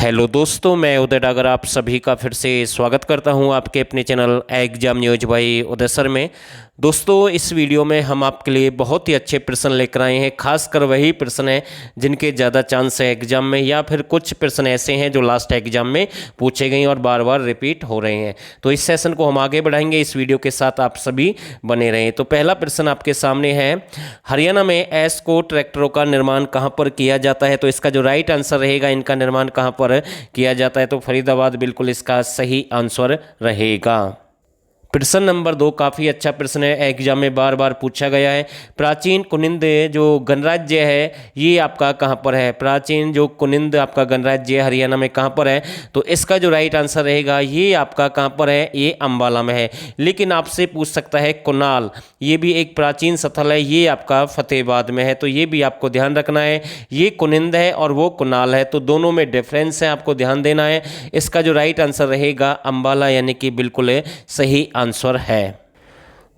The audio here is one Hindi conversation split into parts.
हेलो दोस्तों, मैं उदय डागर आप सभी का फिर से स्वागत करता हूं आपके अपने channel exam news by Uday sir में। दोस्तों, इस वीडियो में हम आपके लिए बहुत ही अच्छे प्रश्न लेकर आए हैं। खासकर वही प्रश्न हैं जिनके ज़्यादा चांस है एग्जाम में, या फिर कुछ प्रश्न ऐसे हैं जो लास्ट एग्जाम में पूछे गए और बार बार रिपीट हो रहे हैं। तो इस सेशन को हम आगे बढ़ाएंगे, इस वीडियो के साथ आप सभी बने रहें। तो पहला प्रश्न आपके सामने है, हरियाणा में एस्को ट्रैक्टरों का निर्माण कहाँ पर किया जाता है? तो इसका जो राइट आंसर रहेगा, इनका निर्माण कहाँ पर किया जाता है, तो फरीदाबाद बिल्कुल इसका सही आंसर रहेगा। प्रश्न नंबर 2 काफ़ी अच्छा प्रश्न है, एग्जाम में बार बार पूछा गया है। प्राचीन कुनिंद जो गणराज्य है ये आपका कहाँ पर है? प्राचीन जो कुनिंद आपका गणराज्य है हरियाणा में कहाँ पर है? तो इसका जो राइट आंसर रहेगा ये आपका कहाँ पर है? ये अंबाला में है। लेकिन आपसे पूछ सकता है कुनाल, ये भी एक प्राचीन स्थल है, ये आपका फतेहाबाद में है। तो ये भी आपको ध्यान रखना है, ये कुनिंद है और वो कुनाल है, तो दोनों में डिफरेंस है, आपको ध्यान देना है। इसका जो राइट आंसर रहेगा अंबाला, यानी कि बिल्कुल सही आंसर है।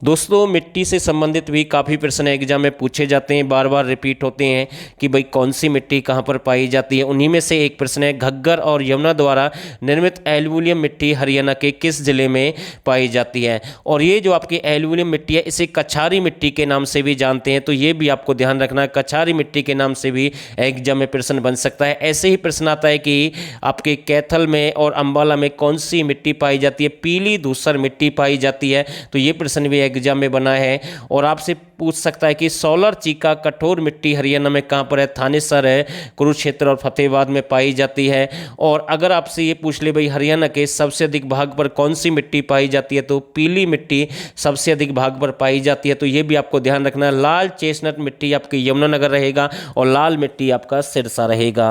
दोस्तों, मिट्टी से संबंधित भी काफ़ी प्रश्न एग्जाम में पूछे जाते हैं, बार बार रिपीट होते हैं कि भाई कौन सी मिट्टी कहाँ पर पाई जाती है। उन्हीं में से एक प्रश्न है, घग्गर और यमुना द्वारा निर्मित एल्युमिनियम मिट्टी हरियाणा के किस जिले में पाई जाती है? और ये जो आपकी एल्युमिनियम मिट्टी है इसे कछारी मिट्टी के नाम से भी जानते हैं, तो ये भी आपको ध्यान रखना है, कछारी मिट्टी के नाम से भी एग्जाम में प्रश्न बन सकता है। ऐसे ही प्रश्न आता है कि आपके कैथल में और अंबाला में कौन सी मिट्टी पाई जाती है? पीली धूसर मिट्टी पाई जाती है, तो ये प्रश्न भी एग्जाम में बना है। और आपसे पूछ सकता है कि सोलर चीका कठोर मिट्टी हरियाणा में कहां पर है? थानेसर है, कुरुक्षेत्र और फतेहाबाद में पाई जाती है। और अगर आपसे ये पूछ ले भाई हरियाणा के सबसे अधिक भाग पर कौन सी मिट्टी पाई जाती है, तो पीली मिट्टी सबसे अधिक भाग पर पाई जाती है, तो ये भी आपको ध्यान रखना है। लाल चेस्टनट मिट्टी आपकी यमुनानगर रहेगा और लाल मिट्टी आपका सिरसा रहेगा।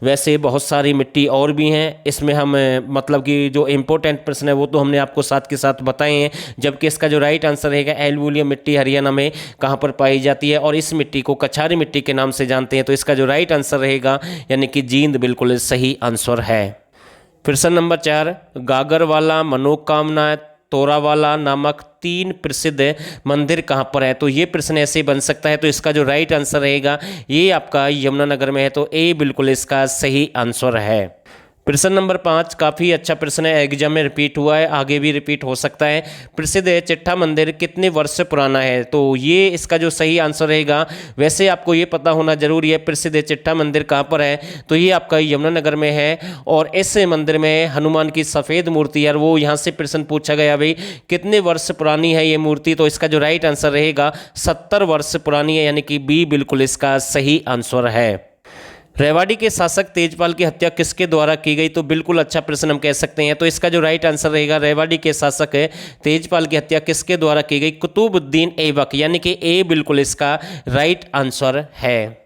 वैसे बहुत सारी मिट्टी और भी हैं, इसमें हम मतलब कि जो इंपॉर्टेंट प्रश्न है वो तो हमने आपको साथ के साथ बताए हैं, जबकि इसका जो राइट आंसर रहेगा एल्युमिनियम मिट्टी हरियाणा में कहां पर पाई जाती है, और इस मिट्टी को कछारी मिट्टी के नाम से जानते हैं, तो इसका जो राइट आंसर रहेगा यानी कि जींद बिल्कुल सही आंसर है। प्रश्न नंबर 4, गागरवाला, मनोकामना, तोरावाला नामक 3 प्रसिद्ध मंदिर कहाँ पर है? तो ये प्रश्न ऐसे बन सकता है, तो इसका जो राइट आंसर रहेगा ये आपका यमुनानगर में है, तो ए बिल्कुल इसका सही आंसर है। प्रश्न नंबर 5 काफ़ी अच्छा प्रश्न है, एग्जाम में रिपीट हुआ है, आगे भी रिपीट हो सकता है। प्रसिद्ध चिट्ठा मंदिर कितने वर्ष पुराना है? तो ये इसका जो सही आंसर रहेगा, वैसे आपको ये पता होना जरूरी है प्रसिद्ध चिट्ठा मंदिर कहाँ पर है, तो ये आपका यमुनानगर में है। और इस मंदिर में हनुमान की सफ़ेद मूर्ति है, और वो यहाँ से प्रश्न पूछा गया भाई कितने वर्ष पुरानी है ये मूर्ति, तो इसका जो राइट आंसर रहेगा 70 वर्ष पुरानी है, यानी कि बी बिल्कुल इसका सही आंसर है। रेवाड़ी के शासक तेजपाल की हत्या किसके द्वारा की गई? तो बिल्कुल अच्छा प्रश्न हम कह सकते हैं, तो इसका जो राइट आंसर रहेगा, रेवाड़ी के शासक है तेजपाल की हत्या किसके द्वारा की गई? कुतुबुद्दीन ऐबक, यानी कि ए बिल्कुल इसका राइट आंसर है।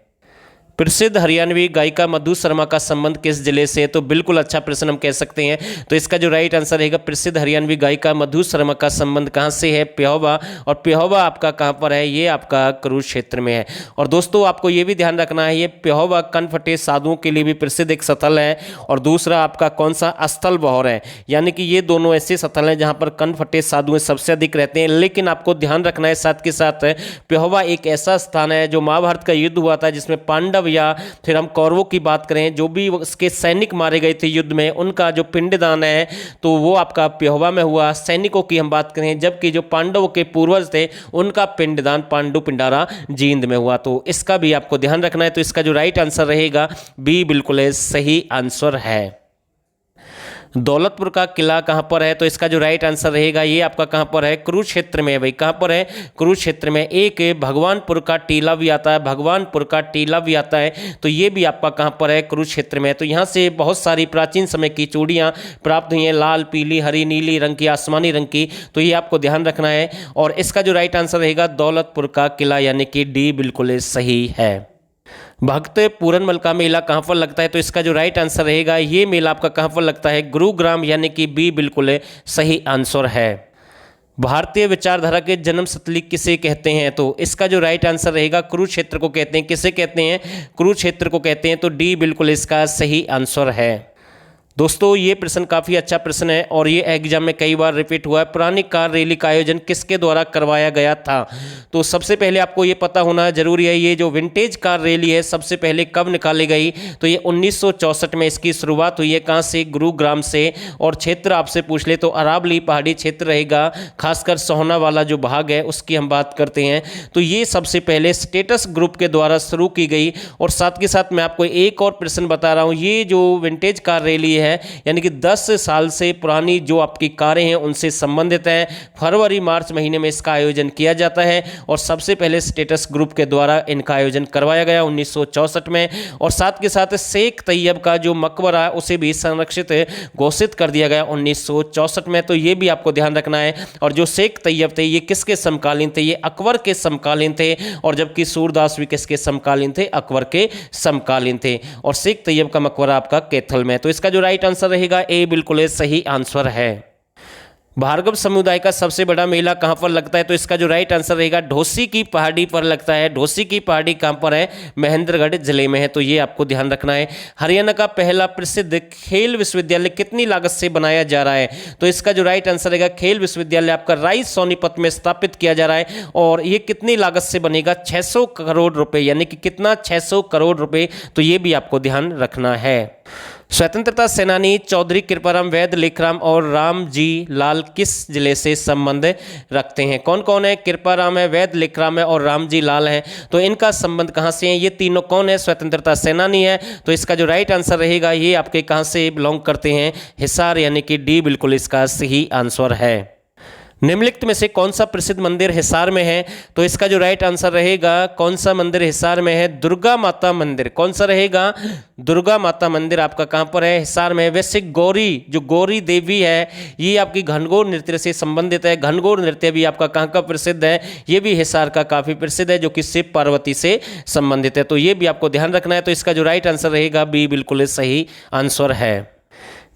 प्रसिद्ध हरियाणवी गायिका मधु शर्मा का संबंध किस जिले से? तो बिल्कुल अच्छा प्रश्न हम कह सकते हैं, तो इसका जो राइट आंसर रहेगा, प्रसिद्ध हरियाणवी गायिका मधु शर्मा का संबंध कहां से है? पेहोवा, और पेहोवा आपका कहां पर है? ये आपका कुरुक्षेत्र में है। और दोस्तों, आपको ये भी ध्यान रखना है, ये पेहोवा कनफटे साधुओं के लिए भी प्रसिद्ध एक स्थल है, और दूसरा आपका कौन सा? स्थल बहौर है, यानी कि ये दोनों ऐसे स्थल हैं जहां पर कनफटे साधु सबसे अधिक रहते हैं। लेकिन आपको ध्यान रखना है साथ के साथ, पेहोवा एक ऐसा स्थान है जो महाभारत का युद्ध हुआ था, जिसमें पांडव या फिर हम कौरवों की बात करें, जो भी उसके सैनिक मारे गए थे युद्ध में, उनका जो पिंडदान है तो वो आपका पेहोवा में हुआ। सैनिकों की हम बात करें, जबकि जो पांडवों के पूर्वज थे उनका पिंडदान पांडु पिंडारा जींद में हुआ, तो इसका भी आपको ध्यान रखना है। तो इसका जो राइट आंसर रहेगा बी बिल्कुल सही आंसर है। दौलतपुर का किला कहाँ पर है? तो इसका जो राइट आंसर रहेगा ये आपका कहाँ पर है? कुरुक्षेत्र में है भाई। कहाँ पर है? कुरुक्षेत्र में। एक भगवानपुर का टीला भी आता है, भगवानपुर का टीला भी आता है, तो ये भी आपका कहाँ पर है? कुरुक्षेत्र में। तो यहाँ से बहुत सारी प्राचीन समय की चूड़ियाँ प्राप्त हुई हैं, लाल, पीली, हरी, नीली रंग की, आसमानी रंग की, तो ये आपको ध्यान रखना है। और इसका जो राइट आंसर रहेगा दौलतपुर का किला, यानी कि डी बिल्कुल सही है। भक्त पूरनमल का मेला कहाँ पर लगता है? तो इसका जो राइट आंसर रहेगा ये मेला आपका कहाँ पर लगता है? गुरुग्राम, यानी कि बी बिल्कुल सही आंसर है। भारतीय विचारधारा के जन्म स्थली किसे कहते हैं? तो इसका जो राइट आंसर रहेगा कुरुक्षेत्र को कहते हैं। किसे कहते हैं? कुरुक्षेत्र को कहते हैं, तो डी बिल्कुल इसका सही आंसर है। दोस्तों ये प्रश्न काफ़ी अच्छा प्रश्न है और ये एग्जाम में कई बार रिपीट हुआ है। पुरानी कार रैली का आयोजन किसके द्वारा करवाया गया था? तो सबसे पहले आपको ये पता होना जरूरी है, ये जो विंटेज कार रैली है सबसे पहले कब निकाली गई? तो ये 1964 में इसकी शुरुआत हुई है। कहाँ से? गुरुग्राम से। और क्षेत्र आपसे पूछ ले तो अरावली पहाड़ी क्षेत्र रहेगा, खासकर सोहना वाला जो भाग है उसकी हम बात करते हैं। तो ये सबसे पहले स्टेटस ग्रुप के द्वारा शुरू की गई। और साथ के साथ मैं आपको एक और प्रश्न बता रहा हूँ, ये जो विंटेज कार रैली है यानी कि 10 साल से पुरानी जो आपकी कारें हैं उनसे संबंधित है। फरवरी मार्च महीने में इसका आयोजन किया जाता है और सबसे पहले स्टेटस ग्रुप के द्वारा इनका आयोजन करवाया गया 1964 में। और साथ के साथ शेख तैयब का जो मकबरा है उसे भी संरक्षित घोषित कर दिया गया 1964 में। तो ये भी आपको ध्यान रखना है। और जो शेख तैयब थे ये किसके समकालीन थे? ये अकबर के समकालीन थे। और जबकि सूरदास भी किसके समकालीन थे? अकबर के समकालीन थे। और शेख तैयब का मकबरा आपका कैथल में। तो इसका जो राइट आंसर रहेगा ए बिल्कुल सही आंसर है। भार्गव समुदाय का सबसे बड़ा मेला कहां पर लगता है? तो इसका जो राइट आंसर रहेगा ढोसी की पहाड़ी पर लगता है। ढोसी की पहाड़ी कहां पर है? महेंद्रगढ़ जिले में है। तो ये आपको ध्यान रखना है। हरियाणा का पहला प्रसिद्ध खेल विश्वविद्यालय कितनी लागत से बनाया जा रहा है? तो इसका जो राइट आंसर रहेगा खेल विश्वविद्यालय आपका राय सोनीपत में स्थापित किया जा रहा है। और ये कितनी लागत से बनेगा? 600 करोड़ रुपए। यानी कि कितना? 600 करोड़ रुपए। तो ये भी आपको ध्यान रखना है। स्वतंत्रता सेनानी चौधरी कृपाराम, वैद लेखराम और राम जी लाल किस जिले से संबंध रखते हैं? कौन कौन है? कृपाराम है, वैद लेखराम है और राम जी लाल हैं। तो इनका संबंध कहाँ से है? ये तीनों कौन है? स्वतंत्रता सेनानी है। तो इसका जो राइट आंसर रहेगा ये आपके कहाँ से बिलोंग करते हैं? हिसार, यानी कि डी बिल्कुल इसका सही आंसर है। निम्नलिखित में से कौन सा प्रसिद्ध मंदिर हिसार में है? तो इसका जो राइट आंसर रहेगा कौन सा मंदिर हिसार में है? दुर्गा माता मंदिर। कौन सा रहेगा? दुर्गा माता मंदिर आपका कहां पर है? हिसार में। वैसे गौरी, जो गौरी देवी है ये आपकी घनघोर नृत्य से संबंधित है। घनघोर नृत्य भी आपका कहां का प्रसिद्ध है? ये भी हिसार का काफी प्रसिद्ध है, जो कि शिव पार्वती से संबंधित है। तो ये भी आपको ध्यान रखना है। तो इसका जो राइट आंसर रहेगा बी बिल्कुल सही आंसर है।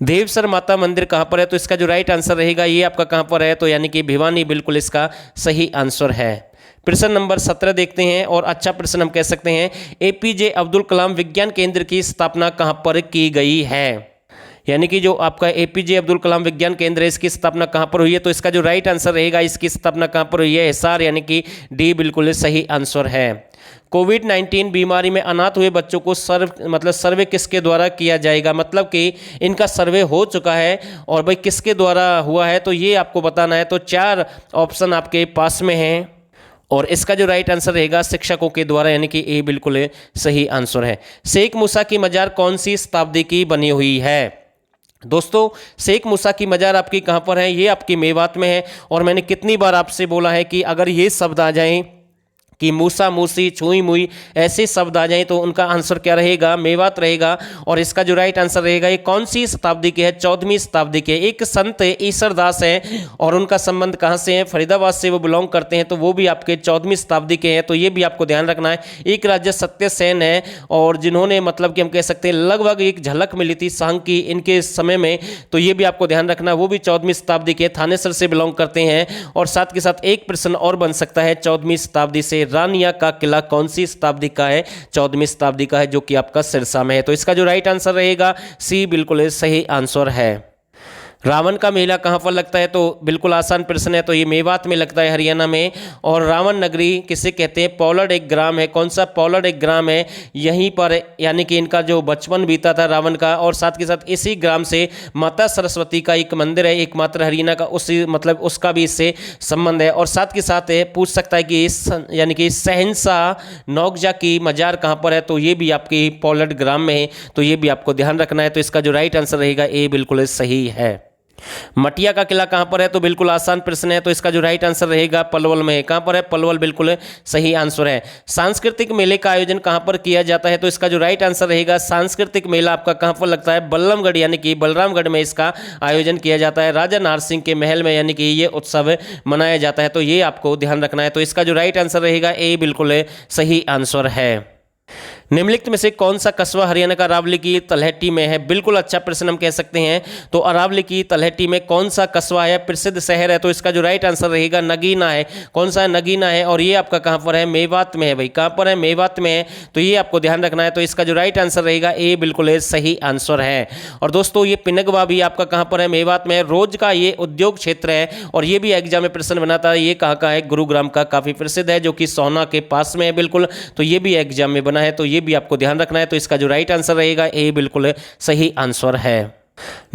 देवसर माता मंदिर कहाँ पर है? तो इसका जो राइट आंसर रहेगा ये आपका कहाँ पर है? तो यानी कि भिवानी बिल्कुल इसका सही आंसर है। प्रश्न नंबर 17 देखते हैं और अच्छा प्रश्न हम कह सकते हैं। एपीजे अब्दुल कलाम विज्ञान केंद्र की स्थापना कहाँ पर की गई है? यानी कि जो आपका एपीजे अब्दुल कलाम विज्ञान केंद्र है इसकी स्थापना कहाँ पर हुई है? तो इसका जो राइट आंसर रहेगा इसकी स्थापना कहाँ पर हुई है? हिसार, यानी कि डी बिल्कुल सही आंसर है। कोविड-19 बीमारी में अनाथ हुए बच्चों को सर्वे किसके द्वारा किया जाएगा? मतलब कि इनका सर्वे हो चुका है और भाई किसके द्वारा हुआ है तो ये आपको बताना है। तो 4 ऑप्शन आपके पास में हैं और इसका जो राइट आंसर रहेगा शिक्षकों के द्वारा, यानी कि ए बिल्कुल सही आंसर है। शेख मूसा की मजार कौन सी शताब्दी की बनी हुई है? दोस्तों शेख मूसा की मजार आपकी कहाँ पर है? ये आपकी मेवात में है। और मैंने कितनी बार आपसे बोला है कि अगर ये शब्द आ जाएं कि मूसा, मूसी, छुई मुई ऐसे शब्द आ जाएं तो उनका आंसर क्या रहेगा? मेवात रहेगा। और इसका जो राइट आंसर रहेगा ये कौन सी शताब्दी के है? 14वीं शताब्दी के। एक संत ईसरदास है और उनका संबंध कहाँ से है? फरीदाबाद से वो बिलोंग करते हैं। तो वो भी आपके 14वीं शताब्दी के हैं। तो ये भी आपको ध्यान रखना है। एक राज्य सत्यसेन है और जिन्होंने मतलब कि हम कह सकते हैं लगभग एक झलक मिली थी सांग की इनके समय में। तो ये भी आपको ध्यान रखना, वो भी 14वीं शताब्दी के थानेसर से बिलोंग करते हैं। और साथ के साथ एक प्रश्न और बन सकता है 14वीं शताब्दी से, रानिया का किला कौन सी शताब्दी का है? 14वीं शताब्दी का है, जो कि आपका सिरसा में है। तो इसका जो राइट आंसर रहेगा सी बिल्कुल सही आंसर है। रावण का मेला कहाँ पर लगता है? तो बिल्कुल आसान प्रश्न है। तो ये मेवात में लगता है, हरियाणा में। और रावण नगरी किसे कहते हैं? पौलड़ एक ग्राम है। कौन सा? पौलड़ एक ग्राम है यहीं पर, यानी कि इनका जो बचपन बीता था रावण का। और साथ के साथ इसी ग्राम से माता सरस्वती का एक मंदिर है एकमात्र हरियाणा का, उसी मतलब उसका भी इससे संबंध है। और साथ के साथ पूछ सकता है कि यानी कि शहंशाह नौकजा की मजार कहाँ पर है? तो ये भी आपकी पौलड़ ग्राम में है। तो ये भी आपको ध्यान रखना है। तो इसका जो राइट आंसर रहेगा ए बिल्कुल सही है। मटिया का किला कहां पर है? तो बिल्कुल आसान प्रश्न है। तो इसका जो राइट आंसर रहेगा पलवल में है। कहां पर है? पलवल बिल्कुल सही आंसर है। सांस्कृतिक मेले का आयोजन कहां पर किया जाता है? तो इसका जो राइट आंसर रहेगा सांस्कृतिक मेला आपका कहां पर लगता है? बल्लमगढ़, यानी कि बलरामगढ़ में इसका आयोजन किया जाता है। राजा नारसिंह के महल में, यानी कि ये उत्सव मनाया जाता है। तो ये आपको ध्यान रखना है। तो इसका जो राइट आंसर रहेगा ए बिल्कुल सही आंसर है। निम्नलिखित में से कौन सा कस्बा हरियाणा का अरावली की तलहटी में है? बिल्कुल अच्छा प्रश्न हम कह सकते हैं। तो अरावली की तलहटी में कौन सा कस्बा है, प्रसिद्ध शहर है? तो इसका जो राइट आंसर रहेगा नगीना है। कौन सा है? नगीना है। और ये आपका कहां पर है? मेवात में है भाई। कहां पर है? मेवात में है। तो ये आपको ध्यान रखना है। तो इसका जो राइट आंसर रहेगा ए बिल्कुल सही आंसर है। और दोस्तों ये पिनगवा भी आपका कहां पर है? मेवात में है। रोज का ये उद्योग क्षेत्र है और ये भी एग्जाम में प्रश्न बनाता है। ये कहां का है? गुरुग्राम का काफी प्रसिद्ध है, जो कि सोहना के पास में है बिल्कुल। तो ये भी एग्जाम में बना है, तो ये भी आपको ध्यान रखना है। तो इसका जो राइट आंसर रहेगा ए बिल्कुल सही आंसर है।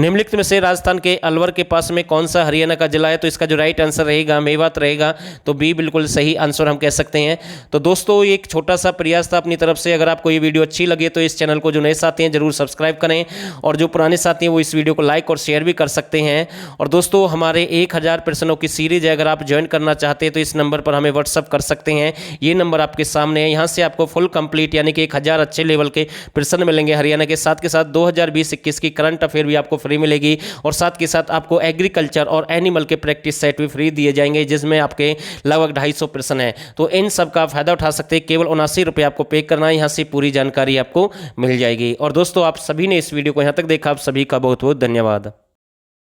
निम्नलिखित में से राजस्थान के अलवर के पास में कौन सा हरियाणा का जिला है? तो इसका जो राइट आंसर रहेगा मेवात रहेगा। तो बी बिल्कुल सही आंसर हम कह सकते हैं। तो दोस्तों एक छोटा सा प्रयास था अपनी तरफ से। अगर आपको ये वीडियो अच्छी लगे तो इस चैनल को जो नए साथी हैं जरूर सब्सक्राइब करें, और जो पुराने साथी हैं वो इस वीडियो को लाइक और शेयर भी कर सकते हैं। और दोस्तों हमारे 1000 प्रश्नों की सीरीज है, अगर आप ज्वाइन करना चाहते हैं तो इस नंबर पर हमें व्हाट्सअप कर सकते हैं। ये नंबर आपके सामने है। यहाँ से आपको फुल कंप्लीट यानी कि 1000 अच्छे लेवल के प्रश्न मिलेंगे हरियाणा के साथ 2020-21 की करंट अफेयर भी आपको फ्री मिलेगी, और साथ के साथ आपको एग्रीकल्चर और एनिमल के प्रैक्टिस सेट भी फ्री दिए जाएंगे, जिसमें आपके लगभग 250 प्रश्न है। तो इन सब का फायदा उठा सकते हैं। केवल 79 रुपये आपको पे करना है, यहाँ से पूरी जानकारी आपको मिल जाएगी। और दोस्तों आप सभी ने इस वीडियो को यहाँ तक देखा, आप सभी का बहुत बहुत धन्यवाद।